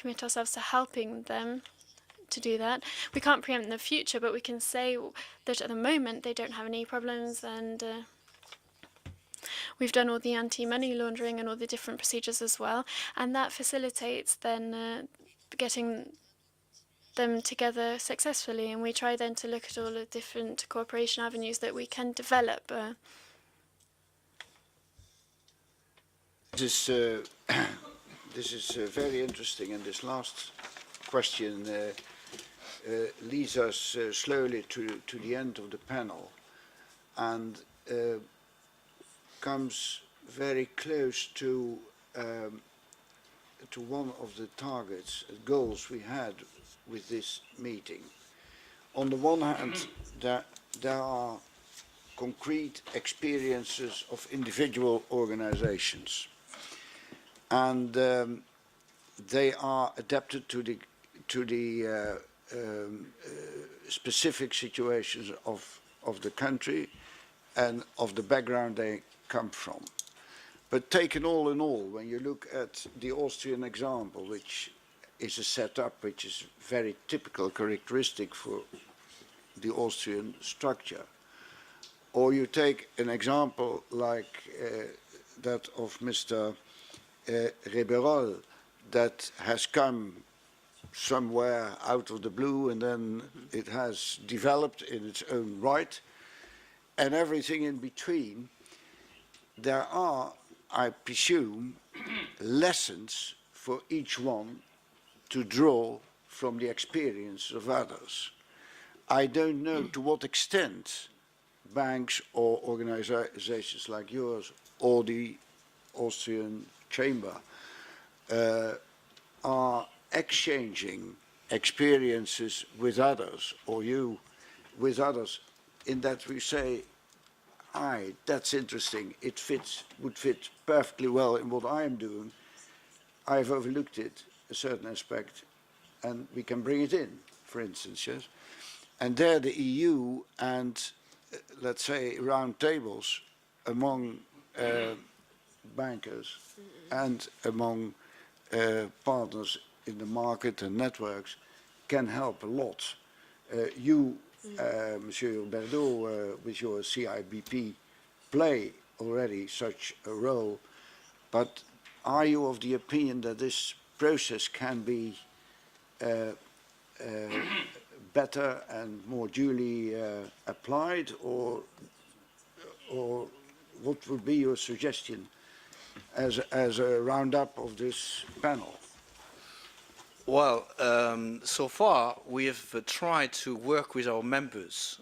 commit ourselves to helping them to do that. We can't preempt the future, but we can say that at the moment they don't have any problems, and we've done all the anti-money laundering and all the different procedures as well, and that facilitates then getting them together successfully. And we try then to look at all the different cooperation avenues that we can develop. This is very interesting, and this last question leads us slowly to the end of the panel, and comes very close to one of the targets, goals we had with this meeting. On the one hand, there are concrete experiences of individual organizations, and they are adapted to the specific situations of the country and of the background they come from. But taken all in all, when you look at the Austrian example, which is a setup which is very typical, characteristic for the Austrian structure, or you take an example like that of Mr. Ribeyrol, that has come somewhere out of the blue and then it has developed in its own right, and everything in between, there are, I presume, lessons for each one to draw from the experience of others. I don't know to what extent banks or organizations like yours or the Austrian Chamber are exchanging experiences with others, or you with others, in that we say, aye, that's interesting, it would fit perfectly well in what I am doing. I've overlooked it, a certain aspect, and we can bring it in, for instance, yes? And there the EU and, let's say, round tables among bankers and among partners in the market and networks can help a lot. Monsieur Berdo, with your CIBP, play already such a role, but are you of the opinion that this process can be better and more duly applied, or what would be your suggestion as a roundup of this panel? Well, so far we have tried to work with our members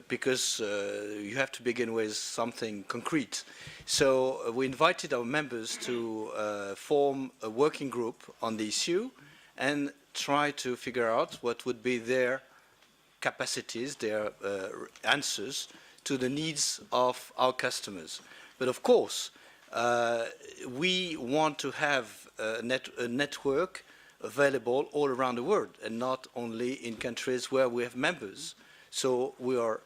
because you have to begin with something concrete. So we invited our members to form a working group on the issue and try to figure out what would be their capacities, their answers to the needs of our customers. But of course, we want to have a network available all around the world and not only in countries where we have members. So we are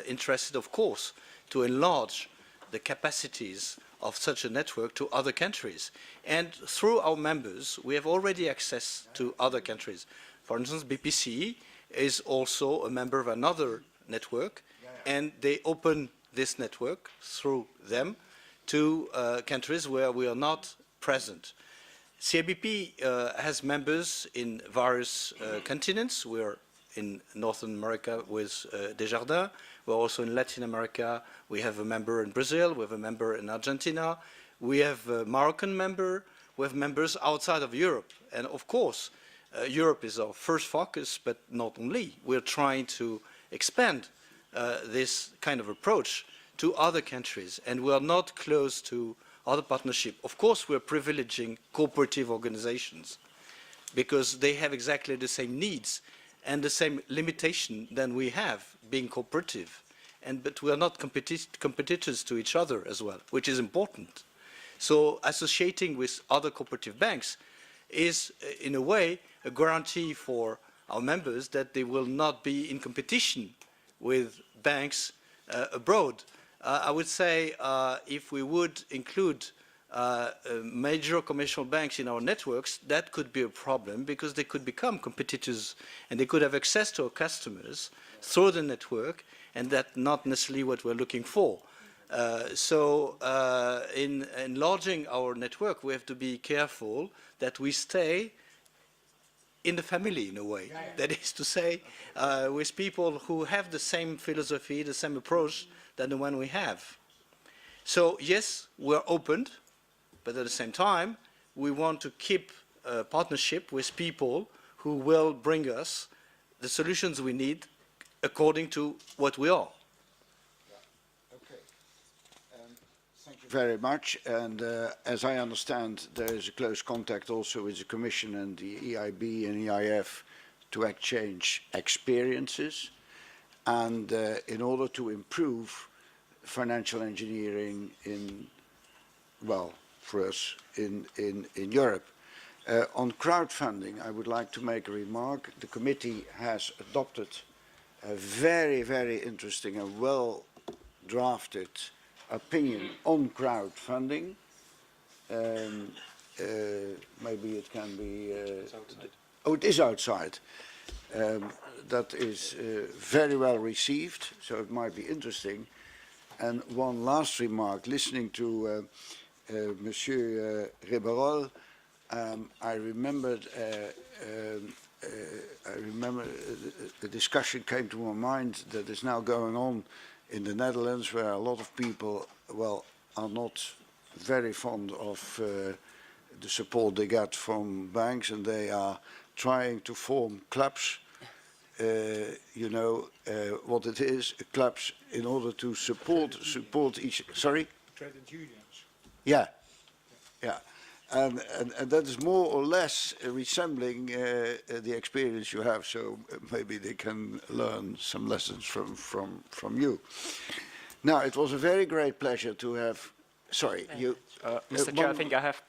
interested, of course, to enlarge the capacities of such a network to other countries. And through our members, we have already access to other countries. For instance, BPCE is also a member of another network, and they open this network through them to countries where we are not present. CIBP has members in various continents. We're in Northern America with Desjardins. We're also in Latin America. We have a member in Brazil. We have a member in Argentina. We have a Moroccan member. We have members outside of Europe. And of course, Europe is our first focus, but not only. We're trying to expand this kind of approach to other countries. And we are not close to other partnership. Of course, we're privileging cooperative organizations because they have exactly the same needs and the same limitation than we have being cooperative. But we are not competitors to each other as well, which is important. So associating with other cooperative banks is, in a way, a guarantee for our members that they will not be in competition with banks abroad. I would say if we would include major commercial banks in our networks, that could be a problem because they could become competitors and they could have access to our customers through the network, and that's not necessarily what we're looking for. In enlarging our network, we have to be careful that we stay in the family in a way. Yeah, yeah. That is to say, with people who have the same philosophy, the same approach than the one we have. So yes, we're open, but at the same time, we want to keep a partnership with people who will bring us the solutions we need according to what we are. Thank you very much. And as I understand, there is a close contact also with the Commission and the EIB and EIF to exchange experiences. And in order to improve financial engineering in, well, for us in Europe. On crowdfunding, I would like to make a remark. The committee has adopted a very, very interesting and well-drafted opinion on crowdfunding. Maybe it can be... oh, it is outside. That is very well received, so it might be interesting. And one last remark, listening to Monsieur Riberol, I remembered the discussion came to my mind that is now going on in the Netherlands, where a lot of people, well, are not very fond of the support they get from banks, and they are trying to form clubs. You know what it is, clubs in order to support each. Sorry. Credit unions. Yeah, yeah, and that is more or less resembling the experience you have. So maybe they can learn some lessons from you. Now, it was a very great pleasure to have. Sorry, you. Mr. Chair, I think I have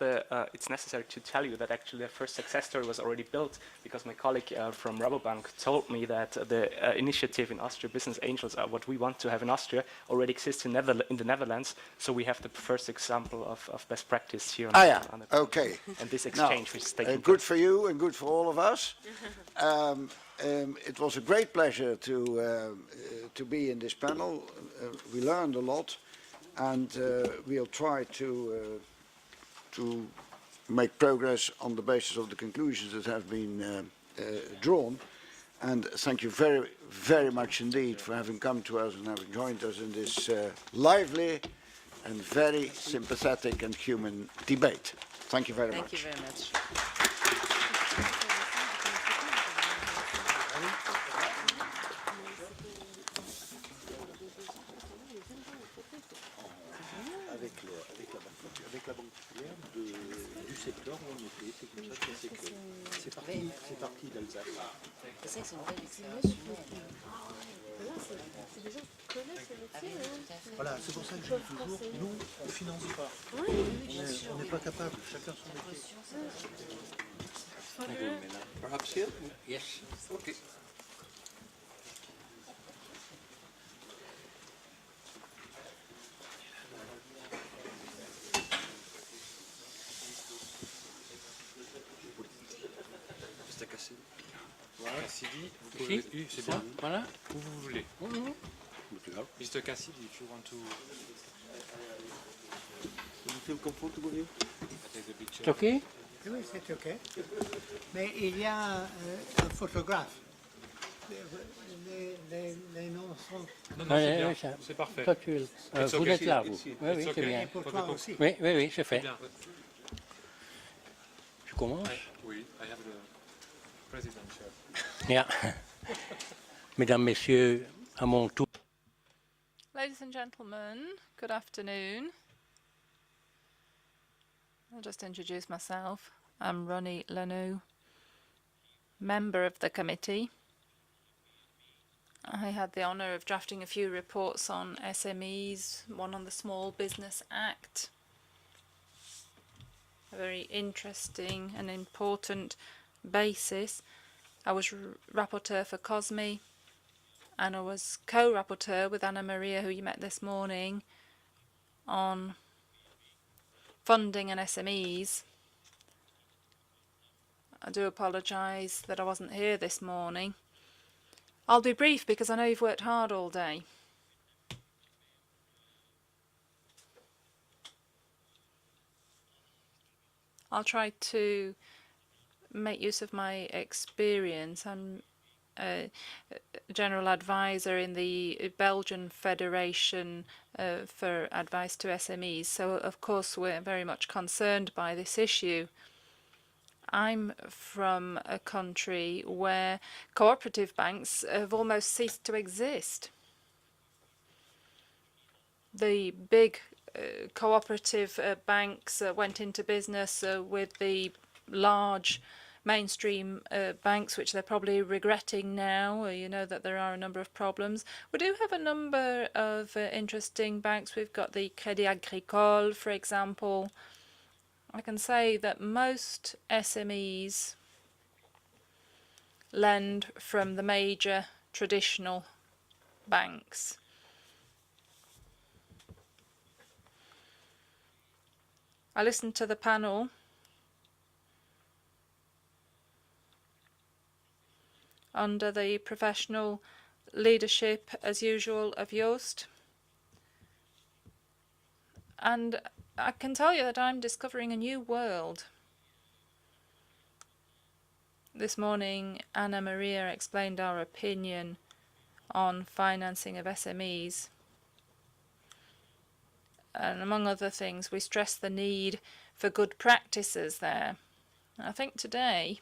it's necessary to tell you that actually the first success story was already built because my colleague from Rabobank told me that the initiative in Austria, Business Angels, what we want to have in Austria, already exists in the Netherlands. So we have the first example of best practice here. On the Okay. And this exchange which is taking good place. for you and good for all of us. It was a great pleasure to be in this panel. We learned a lot. And we'll try to make progress on the basis of the conclusions that have been drawn. And thank you very, very much indeed for having come to us and having joined us in this lively and very sympathetic and human debate. Thank you very much. Thank you very much. Avec la banque populaire du secteur où on était, c'est comme ça que c'est parti d'Alsace. C'est vrai que c'est une belle expérience. C'est des gens qui connaissent le métier. Voilà, c'est pour ça que je dis toujours, nous, on ne finance pas. On n'est pas capable, chacun son métier. Perhaps here? Yes. Okay. Voilà, Cassidy, vous pouvez... Oui, c'est bien. Voilà. Où vous voulez. Mr. Cassidy, if you want to... You feel comfortable here? Take the picture. C'est OK? Oui, c'est OK. Mais il y a un photographe. Les noms sont... Non, non, c'est bien. C'est parfait. Toi, vous êtes là, vous. Oui, oui, c'est bien. Et pour toi aussi. Oui, oui, oui, c'est fait. Bien. Je commence? Oui, I have the president chair. Yeah. Mesdames, Messieurs, à mon tour. Ladies and gentlemen, good afternoon. I'll just introduce myself. I'm Ronnie Lanou, member of the committee. I had the honour of drafting a few reports on SMEs, one on the Small Business Act. A very interesting and important basis. I was rapporteur for COSME, and I was co-rapporteur with Anna Maria, who you met this morning, on funding and SMEs. I do apologise that I wasn't here this morning. I'll be brief because I know you've worked hard all day. I'll try to make use of my experience. I'm a general advisor in the Belgian Federation for advice to SMEs. So, of course, we're very much concerned by this issue. I'm from a country where cooperative banks have almost ceased to exist. The big cooperative banks went into business with the large mainstream banks, which they're probably regretting now. You know that there are a number of problems. We do have a number of interesting banks. We've got the Crédit Agricole, for example. I can say that most SMEs lend from the major traditional banks. I listened to the panel under the professional leadership, as usual, of Joost. And I can tell you that I'm discovering a new world. This morning, Anna Maria explained our opinion on financing of SMEs. And among other things, we stress the need for good practices there. I think today,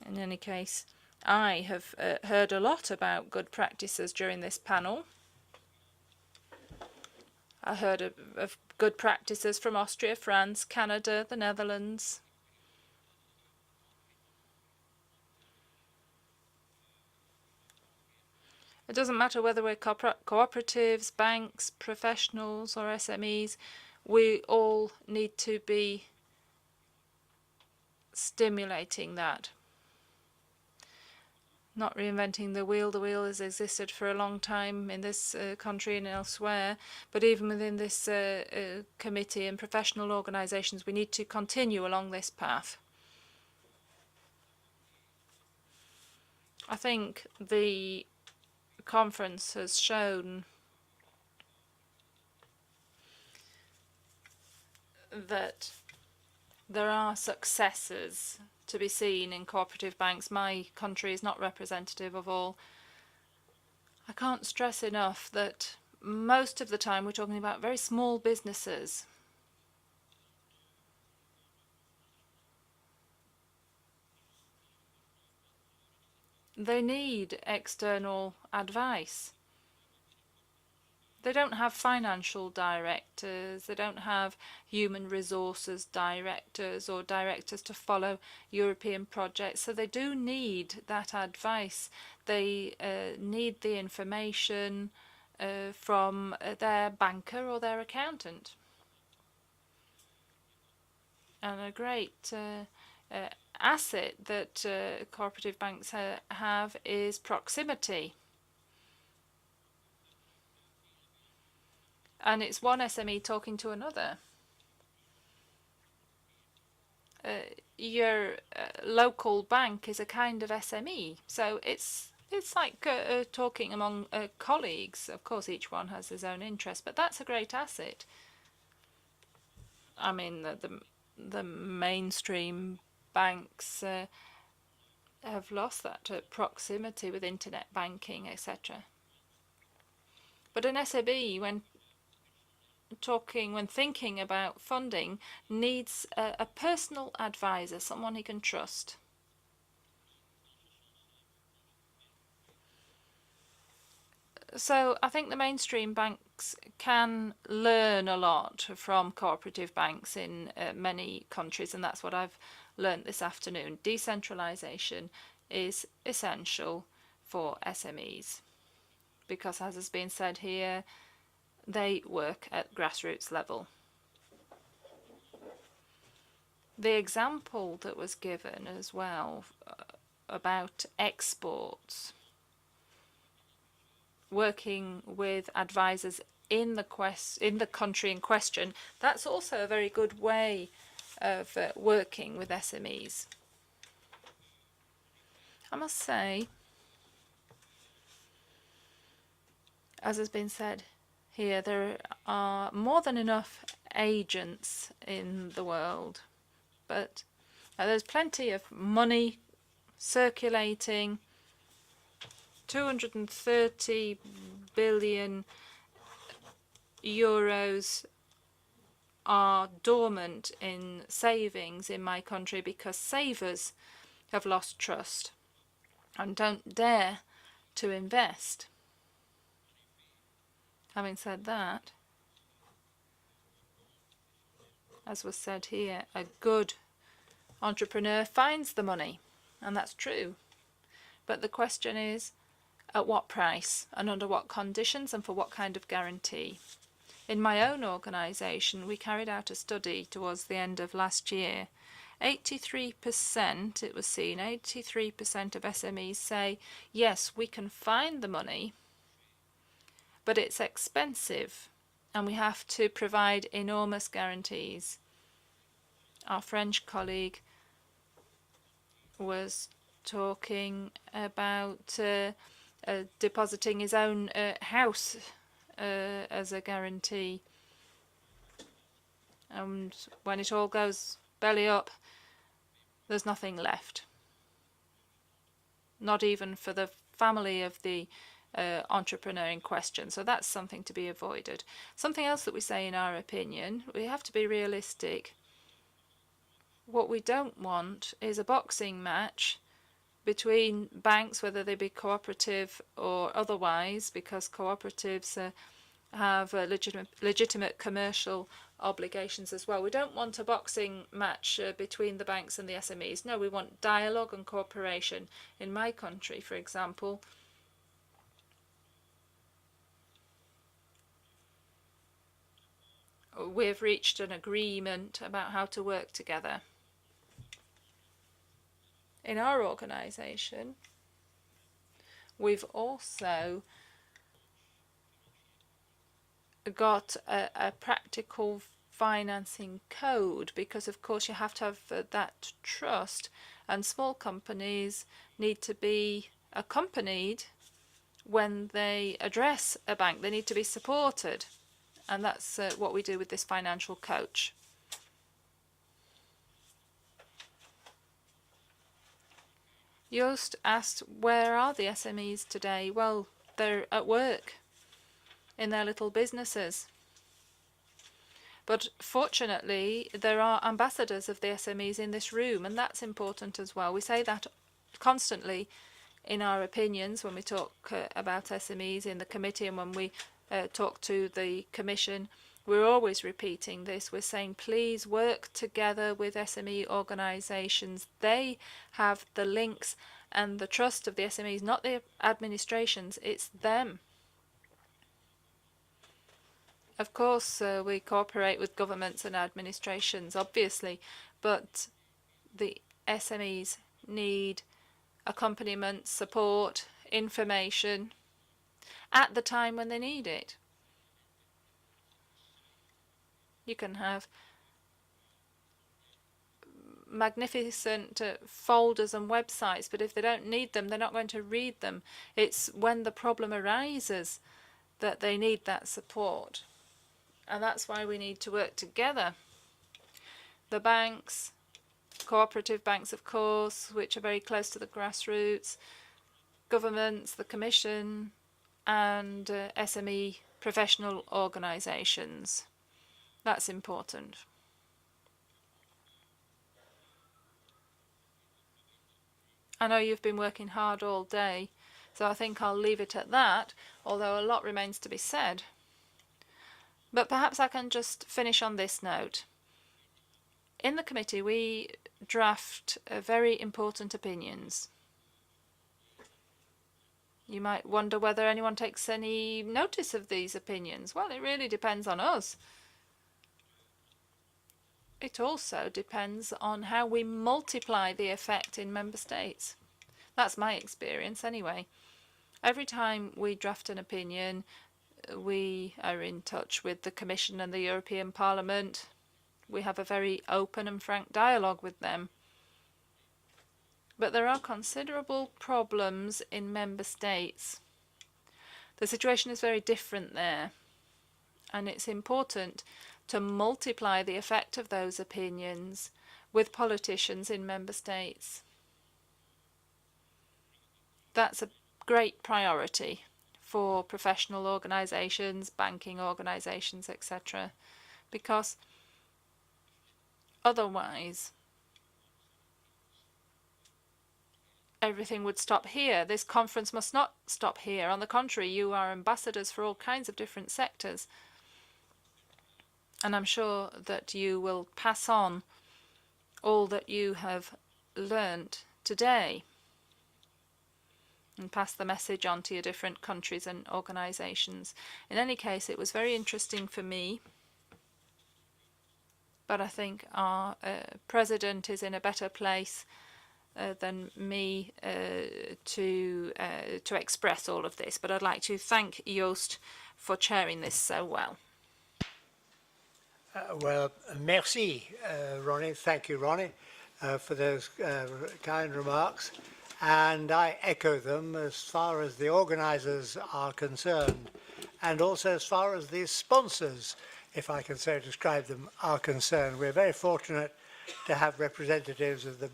in any case, I have heard a lot about good practices during this panel. I heard of good practices from Austria, France, Canada, the Netherlands. It doesn't matter whether we're cooperatives, banks, professionals or SMEs, we all need to be stimulating that. Not reinventing the wheel. The wheel has existed for a long time in this country and elsewhere, but even within this committee and professional organisations, we need to continue along this path. I think the conference has shown that there are successes to be seen in cooperative banks. My country is not representative of all. I can't stress enough that most of the time we're talking about very small businesses. They need external advice. They don't have financial directors, they don't have human resources directors or directors to follow European projects, so they do need that advice. They need the information from their banker or their accountant. And a great asset that cooperative banks have is proximity. And it's one SME talking to another. Your local bank is a kind of SME, so it's like talking among colleagues. Of course, each one has his own interest, but that's a great asset. I mean, the mainstream banks have lost that proximity with internet banking, etc. But an SME, when thinking about funding, needs a personal advisor, someone he can trust. So I think the mainstream banks can learn a lot from cooperative banks in many countries, and that's what I've learnt this afternoon. Decentralisation is essential for SMEs because, as has been said here, they work at grassroots level. The example that was given as well about exports, working with advisors in the country in question, that's also a very good way of working with SMEs. I must say, as has been said here, there are more than enough agents in the world, but there's plenty of money circulating. 230 billion euros are dormant in savings in my country because savers have lost trust and don't dare to invest. Having said that, as was said here, a good entrepreneur finds the money, and that's true. But the question is, at what price and under what conditions and for what kind of guarantee? In my own organisation, we carried out a study towards the end of last year. 83%, it was seen, 83% of SMEs say, yes, we can find the money, but it's expensive and we have to provide enormous guarantees. Our French colleague was talking about depositing his own house as a guarantee. And when it all goes belly up, there's nothing left. Not even for the family of the entrepreneur in question. So that's something to be avoided. Something else that we say in our opinion, we have to be realistic. What we don't want is a boxing match between banks, whether they be cooperative or otherwise, because cooperatives have legitimate commercial obligations as well. We don't want a boxing match between the banks and the SMEs. No, we want dialogue and cooperation. In my country, for example, we have reached an agreement about how to work together. In our organisation, we've also got a practical financing code because, of course, you have to have that trust, and small companies need to be accompanied when they address a bank. They need to be supported, and that's what we do with this financial coach. Joost asked, where are the SMEs today? Well, they're at work in their little businesses. But fortunately, there are ambassadors of the SMEs in this room, and that's important as well. We say that constantly in our opinions when we talk about SMEs in the committee and when we talk to the Commission. We're always repeating this. We're saying, please work together with SME organisations. They have the links and the trust of the SMEs, not the administrations. It's them. Of course, we cooperate with governments and administrations, obviously, but the SMEs need accompaniment, support, information at the time when they need it. You can have magnificent folders and websites, but if they don't need them, they're not going to read them. It's when the problem arises that they need that support. And that's why we need to work together. The banks, cooperative banks, of course, which are very close to the grassroots, governments, the Commission, and SME professional organisations. That's important. I know you've been working hard all day, so I think I'll leave it at that, although a lot remains to be said. But perhaps I can just finish on this note. In the committee, we draft very important opinions. You might wonder whether anyone takes any notice of these opinions. Well, it really depends on us. It also depends on how we multiply the effect in member states. That's my experience anyway. Every time we draft an opinion, we are in touch with the Commission and the European Parliament. We have a very open and frank dialogue with them. But there are considerable problems in member states. The situation is very different there, and it's important to multiply the effect of those opinions with politicians in member states. That's a great priority for professional organisations, banking organisations, etc., because otherwise everything would stop here. This conference must not stop here. On the contrary, you are ambassadors for all kinds of different sectors. And I'm sure that you will pass on all that you have learnt today and pass the message on to your different countries and organisations. In any case, it was very interesting for me. But I think our president is in a better place than me to express all of this. But I'd like to thank Joost for chairing this so well. Well, merci, Ronnie. Thank you, Ronnie, for those kind remarks. And I echo them as far as the organisers are concerned, and also as far as the sponsors, if I can so describe them, are concerned. We're very fortunate to have representatives of the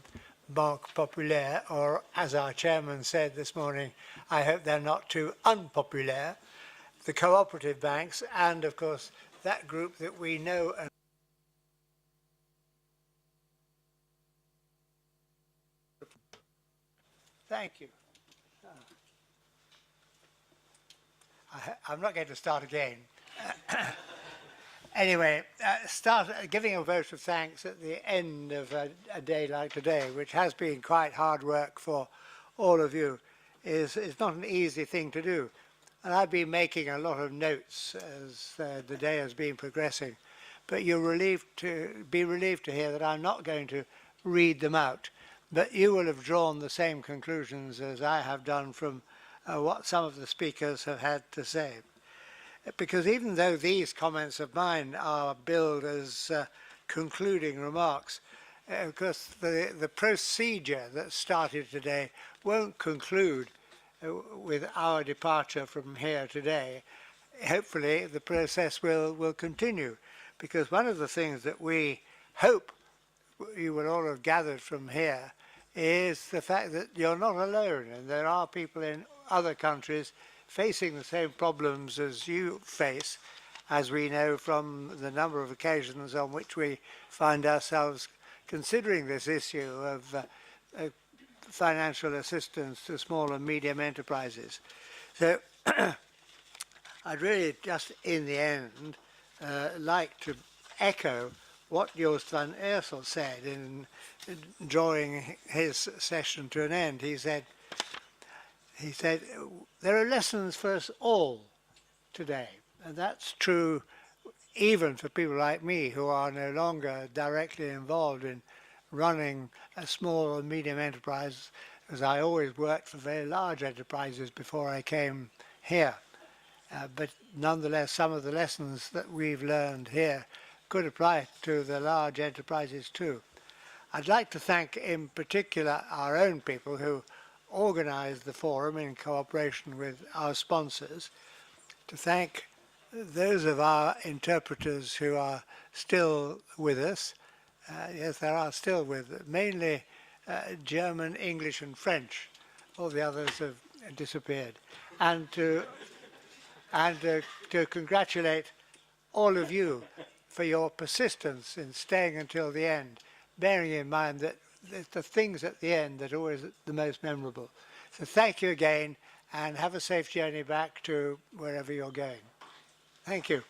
Banque Populaire, or as our chairman said this morning, I hope they're not too unpopular, the cooperative banks, and of course that group that we know and thank you. I'm not going to start again. Anyway, start giving a vote of thanks at the end of a day like today, which has been quite hard work for all of you, is not an easy thing to do. And I've been making a lot of notes as the day has been progressing, but you're relieved to hear that I'm not going to read them out, but you will have drawn the same conclusions as I have done from what some of the speakers have had to say. Because even though these comments of mine are billed as concluding remarks, of course the procedure that started today won't conclude with our departure from here today. Hopefully the process will continue, because one of the things that we hope you will all have gathered from here is the fact that you're not alone, and there are people in other countries facing the same problems as you face, as we know from the number of occasions on which we find ourselves considering this issue of financial assistance to small and medium enterprises. So I'd really just in the end like to echo what Joost van Eersel said in drawing his session to an end. He said, there are lessons for us all today, and that's true even for people like me who are no longer directly involved in running a small and medium enterprise, as I always worked for very large enterprises before I came here. But nonetheless, some of the lessons that we've learned here could apply to the large enterprises too. I'd like to thank in particular our own people who organised the forum in cooperation with our sponsors, to thank those of our interpreters who are still with us. Yes, there are still with us, mainly German, English and French. All the others have disappeared. And to congratulate all of you for your persistence in staying until the end, bearing in mind that it's the things at the end that are always the most memorable. So thank you again, and have a safe journey back to wherever you're going. Thank you.